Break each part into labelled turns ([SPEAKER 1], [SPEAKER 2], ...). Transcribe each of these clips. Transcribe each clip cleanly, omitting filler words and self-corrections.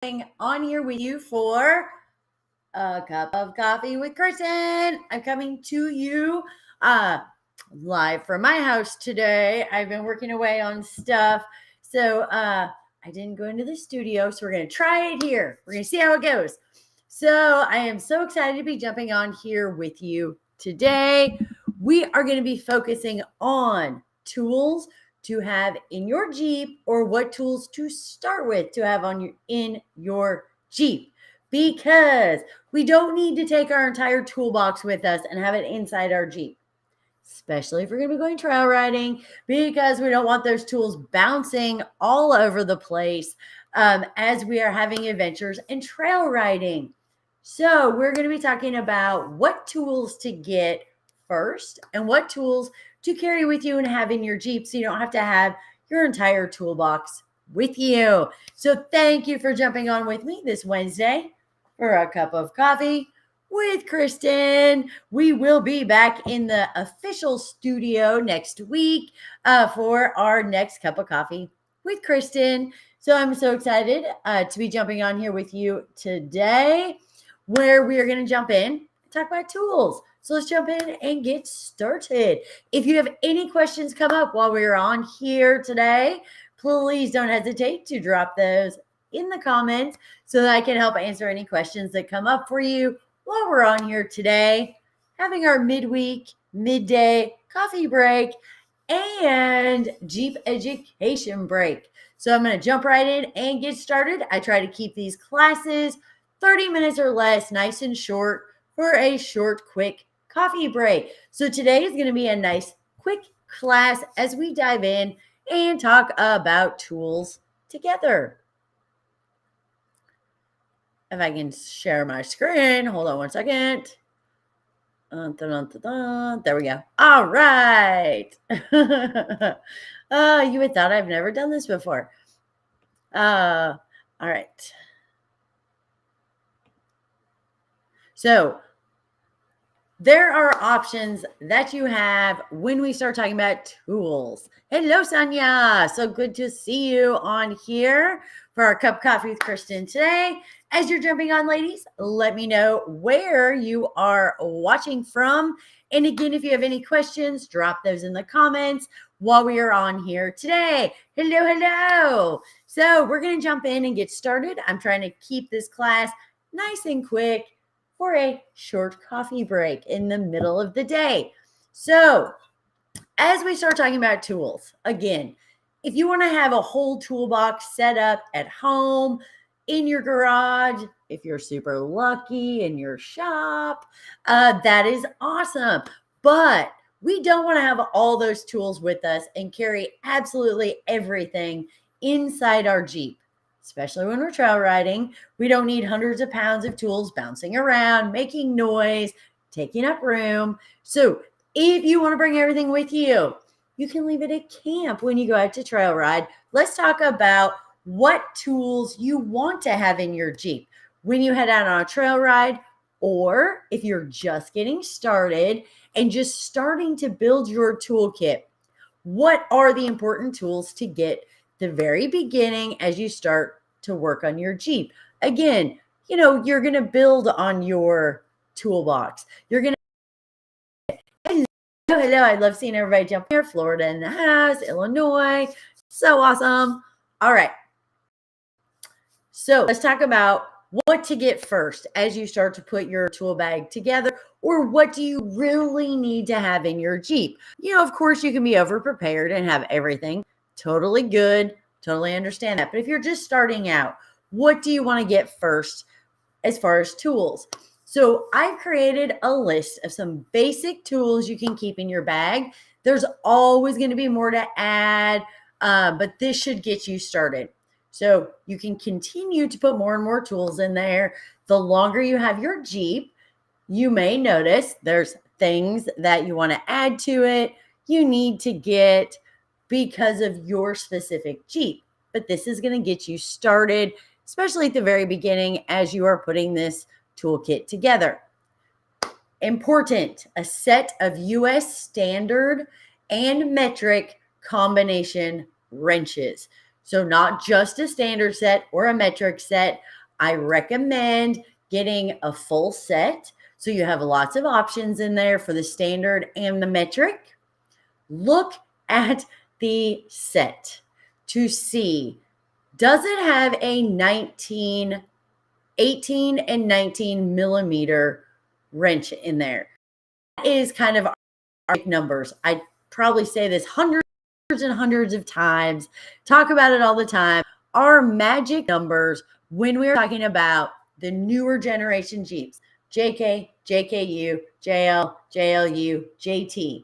[SPEAKER 1] on here with you for a cup of coffee with Kristin. I'm coming to you live from my house today. I've been working away on stuff, so I didn't go into the studio, so we're going to try it here. We're going to see how it goes. So I am so excited to be jumping on here with you today. We are going to be focusing on tools to have in your Jeep, or what tools to start with to have in your Jeep, because we don't need to take our entire toolbox with us and have it inside our Jeep, especially if we're going to be going trail riding, because we don't want those tools bouncing all over the place as we are having adventures and trail riding. So we're going to be talking about what tools to get first and what tools to carry with you and have in your Jeep, so you don't have to have your entire toolbox with you. So thank you for jumping on with me this Wednesday for a cup of coffee with Kristin. We will be back in the official studio next week for our next cup of coffee with Kristin. So I'm so excited to be jumping on here with you today, where we are going to jump in and talk about tools. So let's jump in and get started. If you have any questions come up while we're on here today, please don't hesitate to drop those in the comments so that I can help answer any questions that come up for you while we're on here today, having our midweek, midday coffee break and Jeep education break. So I'm going to jump right in and get started. I try to keep these classes 30 minutes or less, nice and short, for a short, quick coffee break. So today is going to be a nice, quick class as we dive in and talk about tools together. If I can share my screen, hold on one second. There we go. All right. You would thought I've never done this before. All right. So there are options that you have when we start talking about tools. Hello, Sonia. So good to see you on here for our cup of coffee with Kristin today. As you're jumping on, ladies, let me know where you are watching from. And again, if you have any questions, drop those in the comments while we are on here today. Hello, hello. So we're going to jump in and get started. I'm trying to keep this class nice and quick for a short coffee break in the middle of the day. So as we start talking about tools, again, if you want to have a whole toolbox set up at home, in your garage, if you're super lucky, in your shop, that is awesome. But we don't want to have all those tools with us and carry absolutely everything inside our Jeep. Especially when we're trail riding, we don't need hundreds of pounds of tools bouncing around, making noise, taking up room. So if you want to bring everything with you, you can leave it at camp when you go out to trail ride. Let's talk about what tools you want to have in your Jeep when you head out on a trail ride, or if you're just getting started and just starting to build your toolkit. What are the important tools to get the very beginning as you start to work on your Jeep? Again, you're going to build on your toolbox. You're going to, hello. I love seeing everybody jump here. Florida in the house, Illinois. So awesome. All right. So let's talk about what to get first as you start to put your tool bag together, or what do you really need to have in your Jeep? Of course, you can be over prepared and have everything totally good. Totally understand that. But if you're just starting out, what do you want to get first as far as tools? So I've created a list of some basic tools you can keep in your bag. There's always going to be more to add, but this should get you started. So you can continue to put more and more tools in there. The longer you have your Jeep, you may notice there's things that you want to add to it, you need to get because of your specific Jeep. But this is going to get you started, especially at the very beginning as you are putting this toolkit together. Important, a set of US standard and metric combination wrenches. So not just a standard set or a metric set. I recommend getting a full set. So you have lots of options in there for the standard and the metric. Look at the set to see, does it have a 18 and 19 millimeter wrench in there? That is kind of our numbers. I probably say this hundreds and hundreds of times, talk about it all the time. Our magic numbers when we're talking about the newer generation Jeeps, JK, JKU, JL, JLU, JT.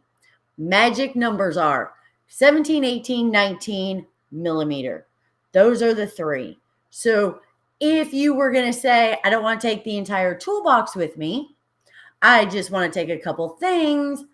[SPEAKER 1] Magic numbers are 17, 18, 19 millimeter. Those are the three. So if you were going to say, I don't want to take the entire toolbox with me, I just want to take a couple things,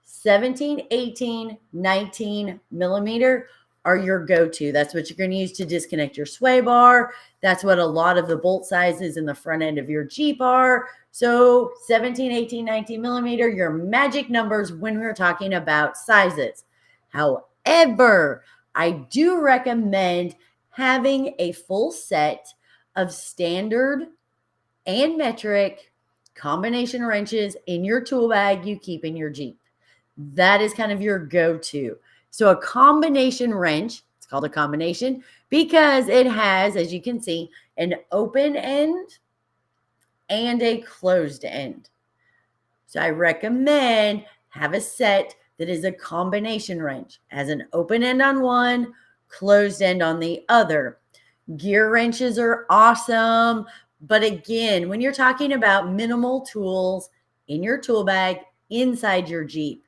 [SPEAKER 1] 17, 18, 19 millimeter are your go-to. That's what you're going to use to disconnect your sway bar. That's what a lot of the bolt sizes in the front end of your Jeep are. So 17, 18, 19 millimeter, your magic numbers when we're talking about sizes. However, I do recommend having a full set of standard and metric combination wrenches in your tool bag you keep in your Jeep. That is kind of your go-to. So a combination wrench, it's called a combination because it has, as you can see, an open end and a closed end. So I recommend have a set that is a combination wrench, has an open end on one, closed end on the other. Gear wrenches are awesome. But again, when you're talking about minimal tools in your tool bag inside your Jeep,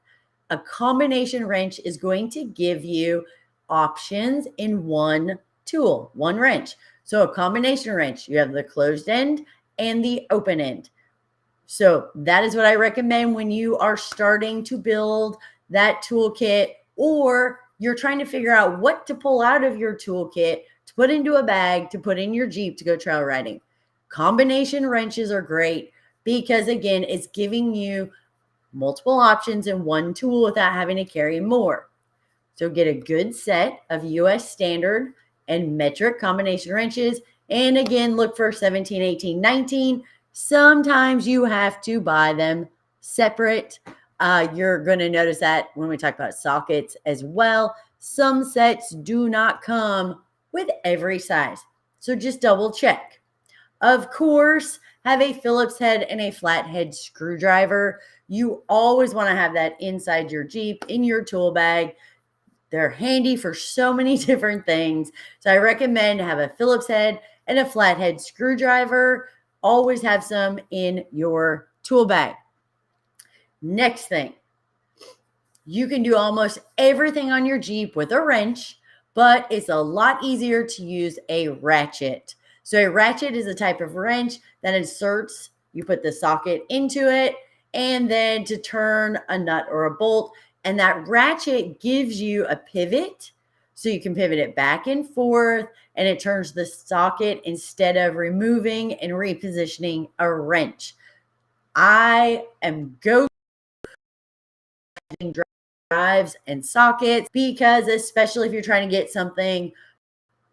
[SPEAKER 1] a combination wrench is going to give you options in one tool, one wrench. So a combination wrench, you have the closed end and the open end. So that is what I recommend when you are starting to build that toolkit, or you're trying to figure out what to pull out of your toolkit to put into a bag to put in your Jeep to go trail riding. Combination wrenches are great because, again, it's giving you multiple options in one tool without having to carry more. So get a good set of US standard and metric combination wrenches. And again, look for 17, 18, 19. Sometimes you have to buy them separate. You're going to notice that when we talk about sockets as well. Some sets do not come with every size. So just double check. Of course, have a Phillips head and a flathead screwdriver. You always want to have that inside your Jeep, in your tool bag. They're handy for so many different things. So I recommend have a Phillips head and a flathead screwdriver. Always have some in your tool bag. Next thing, you can do almost everything on your Jeep with a wrench, but it's a lot easier to use a ratchet. So a ratchet is a type of wrench that inserts, you put the socket into it, and then to turn a nut or a bolt. And that ratchet gives you a pivot, so you can pivot it back and forth, and it turns the socket instead of removing and repositioning a wrench. I am go drives and sockets because, especially if you're trying to get something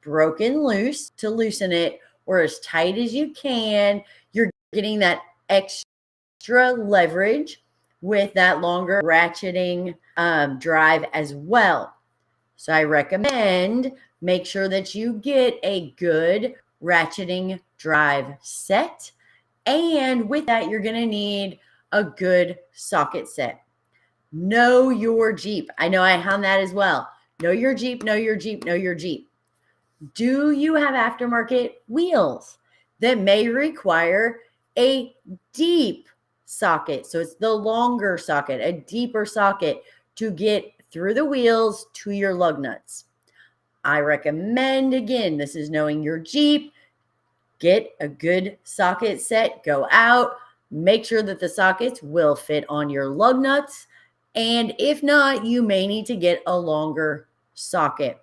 [SPEAKER 1] broken loose, to loosen it, or as tight as you can, you're getting that extra leverage with that longer ratcheting drive as well. So I recommend make sure that you get a good ratcheting drive set. And with that, you're going to need a good socket set. Know your Jeep. I know I hound that as well. Know your Jeep, know your Jeep, know your Jeep. Do you have aftermarket wheels that may require a deep socket? So it's the longer socket, a deeper socket to get through the wheels to your lug nuts. I recommend, again, this is knowing your Jeep, get a good socket set, go out, make sure that the sockets will fit on your lug nuts. And if not, you may need to get a longer socket.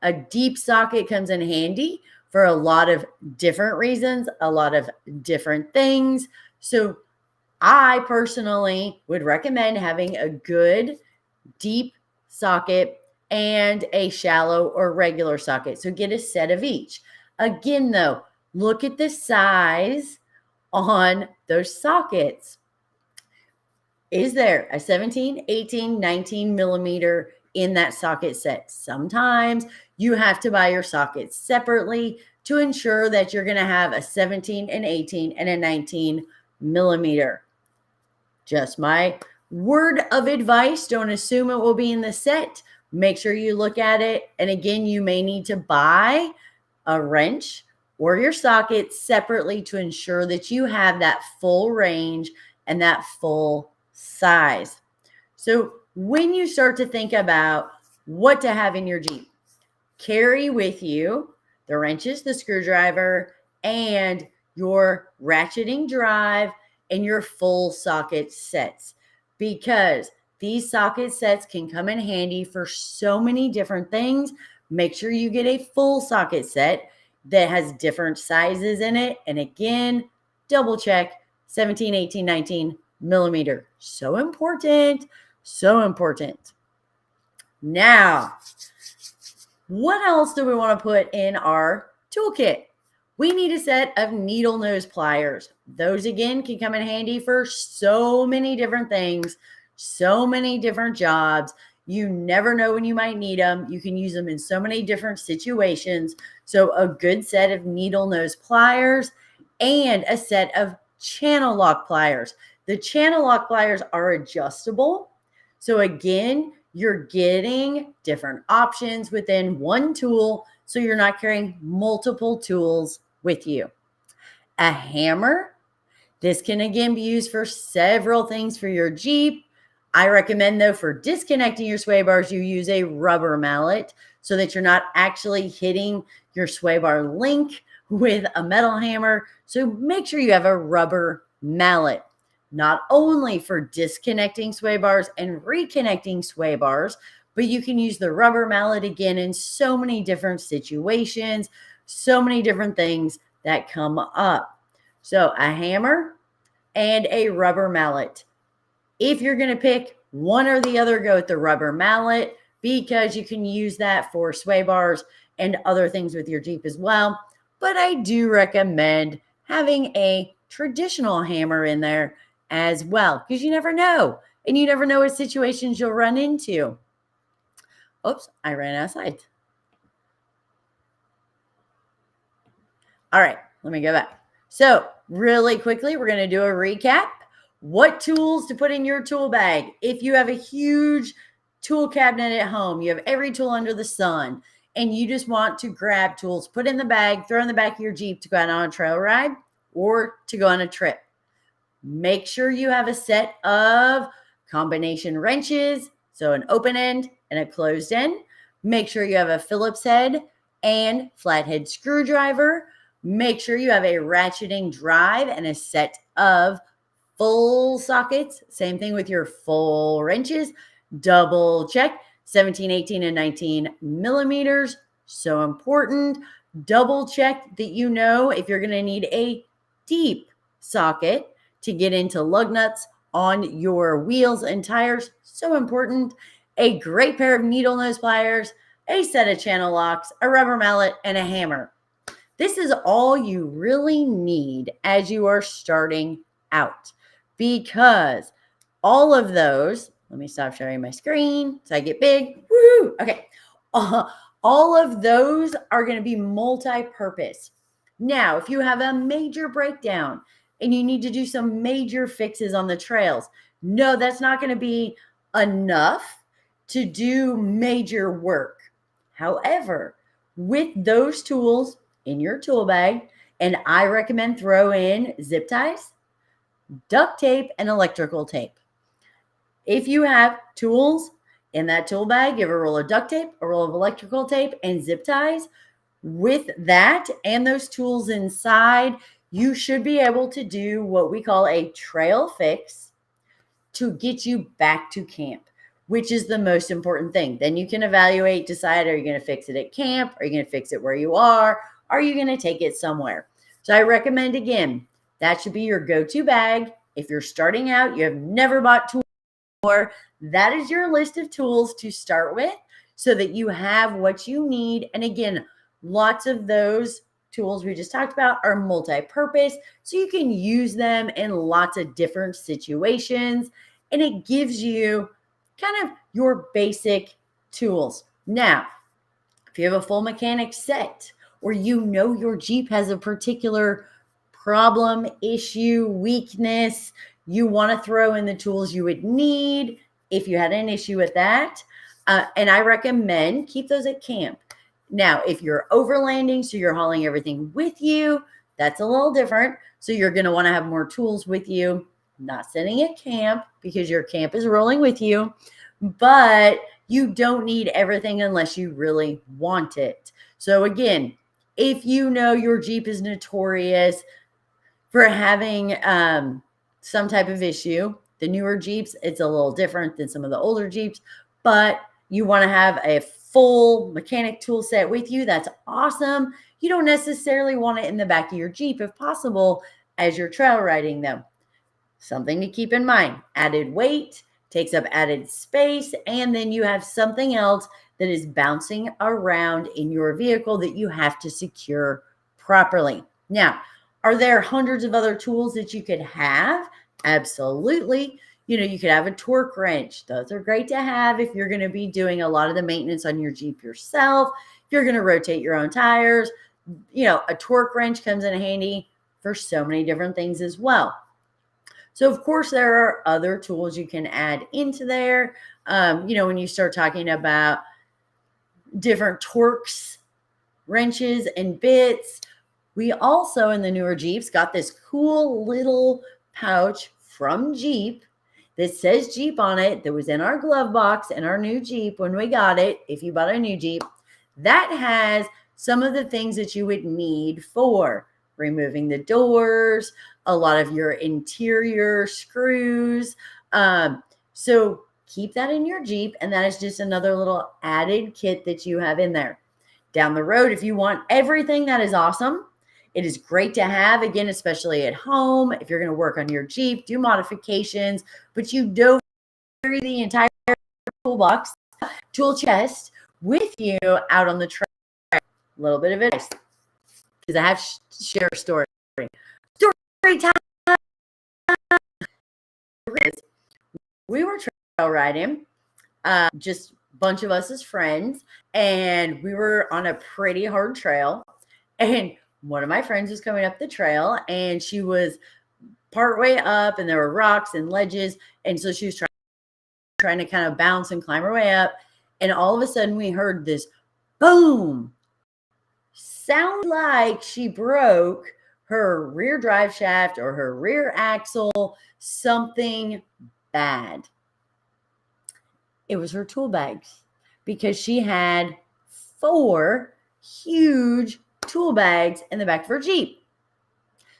[SPEAKER 1] A deep socket comes in handy for a lot of different reasons, a lot of different things. So I personally would recommend having a good deep socket and a shallow or regular socket. So get a set of each. Again, though, look at the size on those sockets. Is there a 17, 18, 19 millimeter in that socket set? Sometimes you have to buy your sockets separately to ensure that you're going to have a 17, an 18, and a 19 millimeter. Just my word of advice. Don't assume it will be in the set. Make sure you look at it. And again, you may need to buy a wrench or your socket separately to ensure that you have that full range and that full size. So when you start to think about what to have in your Jeep, carry with you the wrenches, the screwdriver, and your ratcheting drive and your full socket sets, because these socket sets can come in handy for so many different things. Make sure you get a full socket set that has different sizes in it. And again, double check 17, 18, 19 millimeter. So important. So important. Now, what else do we want to put in our toolkit? We need a set of needle nose pliers. Those, again, can come in handy for so many different things, so many different jobs. You never know when you might need them. You can use them in so many different situations. So a good set of needle nose pliers and a set of channel lock pliers. The channel lock pliers are adjustable. So again, you're getting different options within one tool, so you're not carrying multiple tools with you. A hammer. This can again be used for several things for your Jeep. I recommend, though, for disconnecting your sway bars, you use a rubber mallet so that you're not actually hitting your sway bar link with a metal hammer. So make sure you have a rubber mallet, not only for disconnecting sway bars and reconnecting sway bars, but you can use the rubber mallet again in so many different situations, so many different things that come up. So a hammer and a rubber mallet. If you're going to pick one or the other, go with the rubber mallet, because you can use that for sway bars and other things with your Jeep as well. But I do recommend having a traditional hammer in there as well, because you never know. And you never know what situations you'll run into. Oops, I ran outside. All right, let me go back. So really quickly, we're going to do a recap. What tools to put in your tool bag? If you have a huge tool cabinet at home, you have every tool under the sun, and you just want to grab tools, put in the bag, throw in the back of your Jeep to go out on a trail ride or to go on a trip. Make sure you have a set of combination wrenches, so an open end and a closed end. Make sure you have a Phillips head and flathead screwdriver. Make sure you have a ratcheting drive and a set of full sockets. Same thing with your full wrenches. Double check 17, 18, and 19 millimeters. So important. Double check that you know if you're going to need a deep socket to get into lug nuts on your wheels and tires. So important. A great pair of needle nose pliers, a set of channel locks, a rubber mallet, and a hammer. This is all you really need as you are starting out, because all of those, let me stop sharing my screen so I get big. Woo! Okay. All of those are going to be multi-purpose. Now, if you have a major breakdown and you need to do some major fixes on the trails, no, that's not going to be enough to do major work. However, with those tools in your tool bag, and I recommend throw in zip ties, duct tape, and electrical tape. If you have tools in that tool bag, you have a roll of duct tape, a roll of electrical tape, and zip ties. With that and those tools inside, you should be able to do what we call a trail fix to get you back to camp, which is the most important thing. Then you can evaluate, decide, are you going to fix it at camp? Are you going to fix it where you are? Are you going to take it somewhere? So I recommend, again, that should be your go-to bag. If you're starting out, you have never bought tools before, that is your list of tools to start with. so that you have what you need. And again, lots of those tools we just talked about are multi-purpose, so you can use them in lots of different situations, and it gives you kind of your basic tools. Now, if you have a full mechanic set, or you know your Jeep has a particular problem, issue, weakness, you want to throw in the tools you would need if you had an issue with that. And I recommend keep those at camp. Now, if you're overlanding, so you're hauling everything with you, that's a little different. So you're going to want to have more tools with you, not sitting at camp because your camp is rolling with you, but you don't need everything unless you really want it. So again, if you know your Jeep is notorious for having some type of issue, the newer Jeeps, it's a little different than some of the older Jeeps, but you want to have a full mechanic tool set with you, that's awesome. You don't necessarily want it in the back of your Jeep if possible as you're trail riding though. Something to keep in mind, added weight takes up added space, and then you have something else that is bouncing around in your vehicle that you have to secure properly. Now, are there hundreds of other tools that you could have? Absolutely. You could have a torque wrench. Those are great to have if you're going to be doing a lot of the maintenance on your Jeep yourself. If you're going to rotate your own tires, a torque wrench comes in handy for so many different things as well. So, of course, there are other tools you can add into there. When you start talking about different torques, wrenches, and bits, we also, in the newer Jeeps, got this cool little pouch from Jeep that says Jeep on it that was in our glove box in our new Jeep when we got it. If you bought a new Jeep, that has some of the things that you would need for removing the doors, a lot of your interior screws. So keep that in your Jeep, and that is just another little added kit that you have in there. Down the road, if you want everything, that is awesome. It is great to have, again, especially at home. If you're going to work on your Jeep, do modifications, but you don't carry the entire toolbox, tool chest with you out on the trail. A little bit of advice, because I have to share a story. Story time. We were trail riding, just a bunch of us as friends, and we were on a pretty hard trail, and one of my friends was coming up the trail, and she was partway up, and there were rocks and ledges, and so she was trying to kind of bounce and climb her way up, and all of a sudden we heard this boom. Sound like she broke her rear drive shaft or her rear axle, something bad. It was her tool bags, because she had 4 huge tool bags in the back of her Jeep.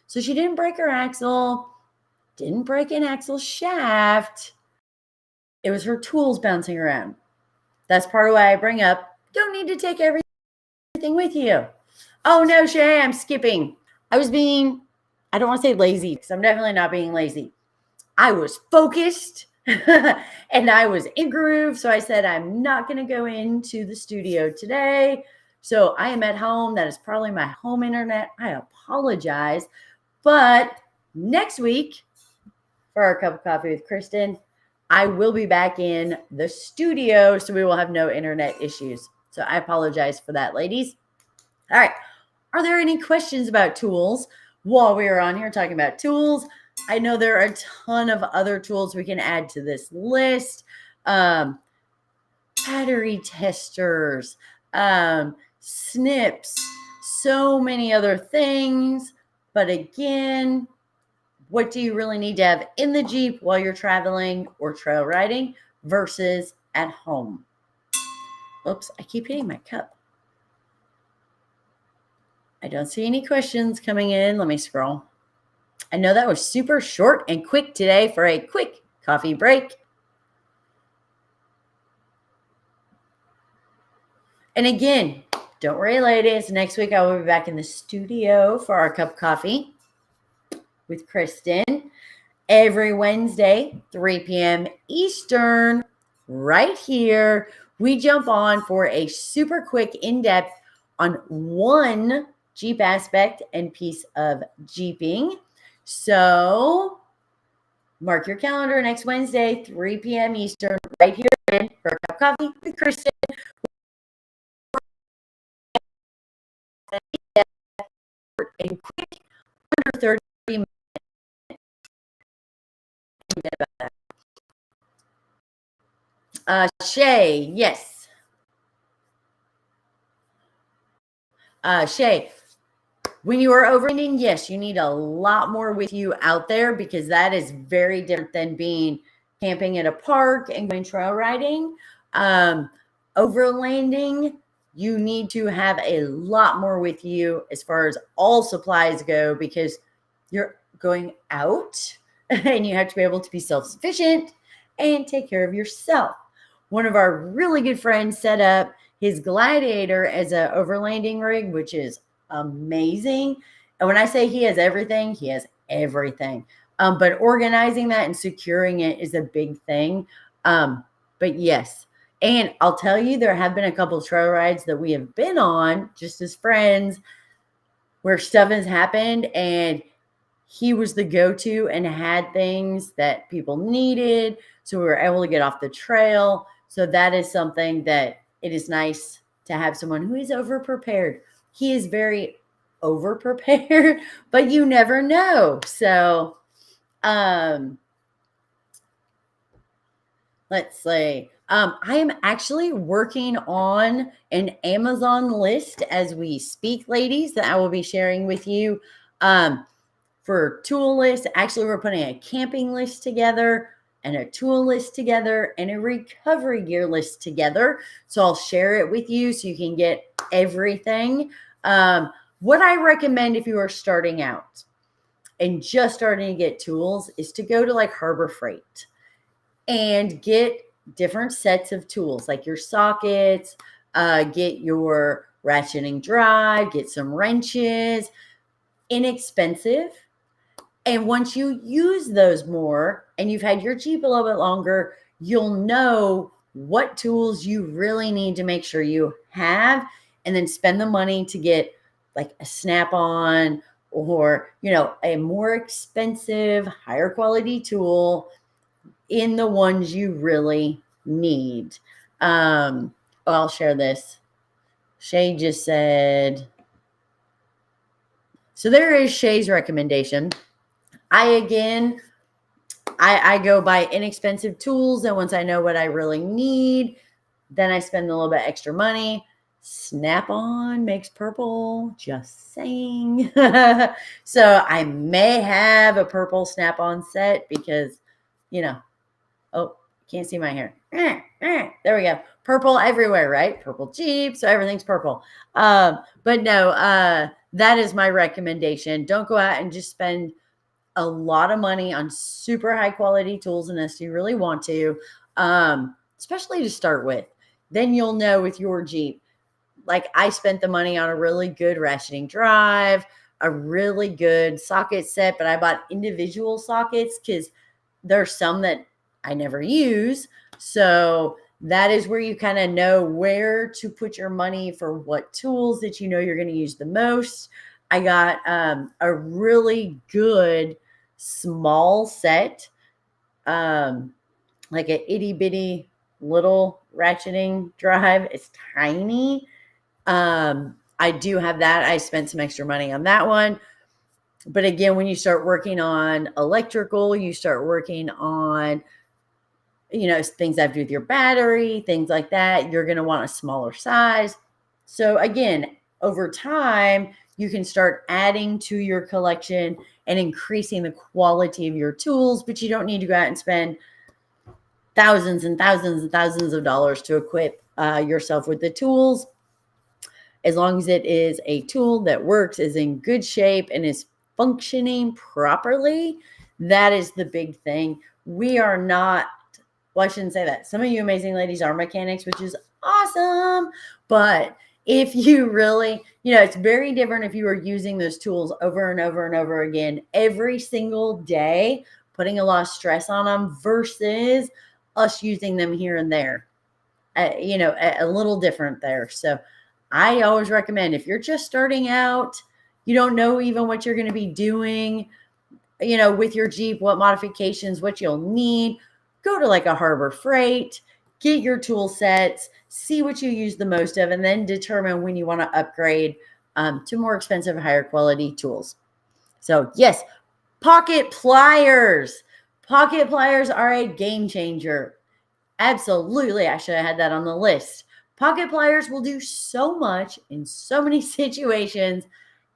[SPEAKER 1] So she didn't break her axle, didn't break an axle shaft. It was her tools bouncing around. That's part of why I bring up, don't need to take everything with you. Oh no, Shay, I'm skipping. I don't want to say lazy, because I'm definitely not being lazy. I was focused and I was in groove. So I said, I'm not going to go into the studio today. So I am at home. That is probably my home internet. I apologize. But next week, for our cup of coffee with Kristin, I will be back in the studio, so we will have no internet issues. So I apologize for that, ladies. All right. Are there any questions about tools while we are on here talking about tools? I know there are a ton of other tools we can add to this list. Battery testers, snips, so many other things. But again, what do you really need to have in the Jeep while you're traveling or trail riding versus at home? Oops, I keep hitting my cup. I don't see any questions coming in. Let me scroll. I know that was super short and quick today for a quick coffee break. And again, don't worry, ladies. Next week, I will be back in the studio for our cup of coffee with Kristin every Wednesday, 3 p.m. Eastern, right here, we jump on for a super quick in-depth on one Jeep aspect and piece of Jeeping. So mark your calendar next Wednesday, 3 p.m. Eastern, right here in For a Cup of Coffee with Kristin. And quick, under 30 minutes. Shay, yes. Shay, when you are overlanding, yes, you need a lot more with you out there because that is very different than being camping at a park and going trail riding. Overlanding, you need to have a lot more with you as far as all supplies go because you're going out and you have to be able to be self-sufficient and take care of yourself. One of our really good friends set up his Gladiator as an overlanding rig, which is amazing. And when I say he has everything, he has everything. But organizing that and securing it is a big thing. But yes, and I'll tell you, there have been a couple of trail rides that we have been on just as friends where stuff has happened and he was the go-to and had things that people needed. So we were able to get off the trail. So that is something that it is nice to have someone who is over-prepared. He is very over-prepared, but you never know. So let's see. I am actually working on an Amazon list as we speak, ladies, that I will be sharing with you. For tool lists, actually, we're putting a camping list together and a tool list together and a recovery gear list together. So I'll share it with you so you can get everything. What I recommend if you are starting out and just starting to get tools is to go to like Harbor Freight and get different sets of tools like your sockets, get your ratcheting drive, get some wrenches, inexpensive. And once you use those more and you've had your Jeep a little bit longer, you'll know what tools you really need to make sure you have and then spend the money to get like a Snap-on or, a more expensive, higher quality tool in the ones you really need. I'll share this. Shay just said, so there is Shay's recommendation. I go by inexpensive tools, and once I know what I really need, then I spend a little bit extra money. Snap-on makes purple, just saying. So I may have a purple Snap-on set because, oh, can't see my hair. There we go. Purple everywhere, right? Purple Jeep, so everything's purple. But no, that is my recommendation. Don't go out and just spend a lot of money on super high quality tools unless you really want to, especially to start with. Then you'll know with your Jeep. Like I spent the money on a really good ratcheting drive, a really good socket set, but I bought individual sockets because there's some that I never use. So that is where you kind of know where to put your money for what tools that you know you're going to use the most. I got a really good small set, like an itty bitty little ratcheting drive. It's tiny. I do have that. I spent some extra money on that one. But again, when you start working on electrical, you start working on, things that have to do with your battery, things like that, you're going to want a smaller size. So again, over time, you can start adding to your collection and increasing the quality of your tools, but you don't need to go out and spend thousands and thousands and thousands of dollars to equip yourself with the tools. As long as it is a tool that works, is in good shape, and is functioning properly, that is the big thing. We are not, well, I shouldn't say that. Some of you amazing ladies are mechanics, which is awesome. But if you really, it's very different if you are using those tools over and over and over again every single day, putting a lot of stress on them versus us using them here and there. a little different there. So I always recommend, if you're just starting out, you don't know even what you're going to be doing, with your Jeep, what modifications, what you'll need, go to like a Harbor Freight, get your tool sets, see what you use the most of, and then determine when you want to upgrade to more expensive, higher quality tools. So yes, pocket pliers. Pocket pliers are a game changer. Absolutely. I should have had that on the list. Pocket pliers will do so much in so many situations,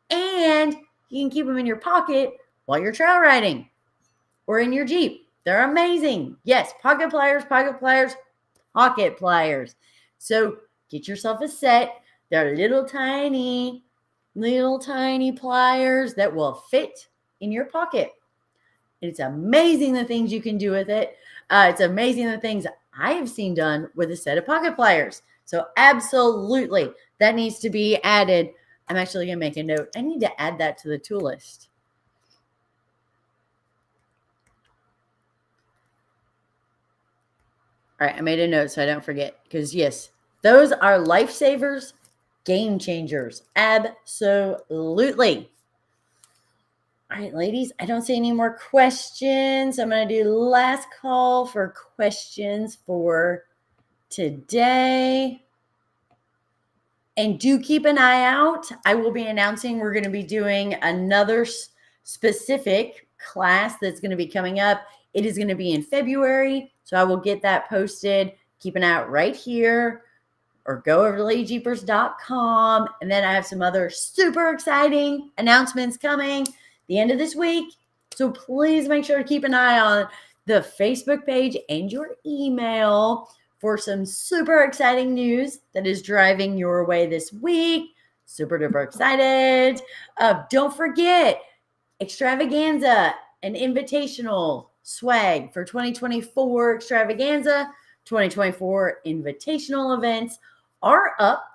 [SPEAKER 1] and you can keep them in your pocket while you're trail riding or in your Jeep. They're amazing. Yes, pocket pliers, pocket pliers, pocket pliers. So get yourself a set. They're little tiny pliers that will fit in your pocket. It's amazing the things you can do with it. It's amazing the things I have seen done with a set of pocket pliers. So absolutely, that needs to be added. I'm actually going to make a note. I need to add that to the tool list. All right, I made a note so I don't forget, because yes, those are lifesavers, game changers. Absolutely. All right, ladies, I don't see any more questions. I'm going to do last call for questions for today. And do keep an eye out. I will be announcing we're going to be doing another specific class that's going to be coming up. It is going to be in February, so I will get that posted. Keep an eye out right here, or go over to LadyJeepers.com. And then I have some other super exciting announcements coming the end of this week. So please make sure to keep an eye on the Facebook page and your email for some super exciting news that is driving your way this week. Super duper excited. Don't forget, extravaganza and invitational swag for 2024 extravaganza, 2024 invitational events are up.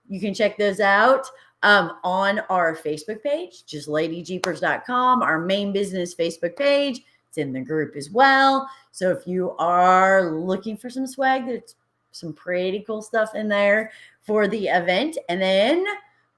[SPEAKER 1] You can check those out on our Facebook page, just LadyJeepers.com, our main business Facebook page. It's in the group as well. So if you are looking for some swag, there's some pretty cool stuff in there for the event. And then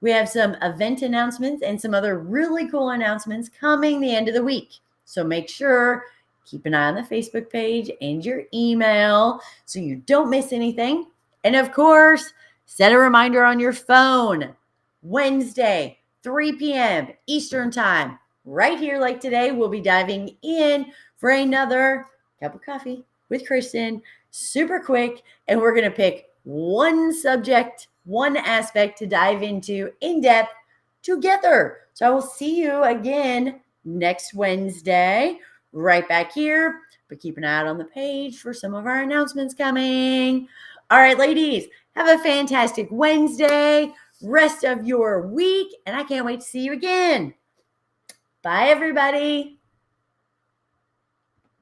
[SPEAKER 1] we have some event announcements and some other really cool announcements coming the end of the week. So make sure, keep an eye on the Facebook page and your email so you don't miss anything. And of course, set a reminder on your phone. Wednesday, 3 p.m. Eastern Time. Right here, like today, we'll be diving in for another cup of coffee with Kristin. Super quick. And we're going to pick one subject, one aspect to dive into in depth together. So I will see you again next Wednesday, right back here. But keep an eye out on the page for some of our announcements coming. All right, ladies, have a fantastic Wednesday, rest of your week, and I can't wait to see you again. Bye, everybody.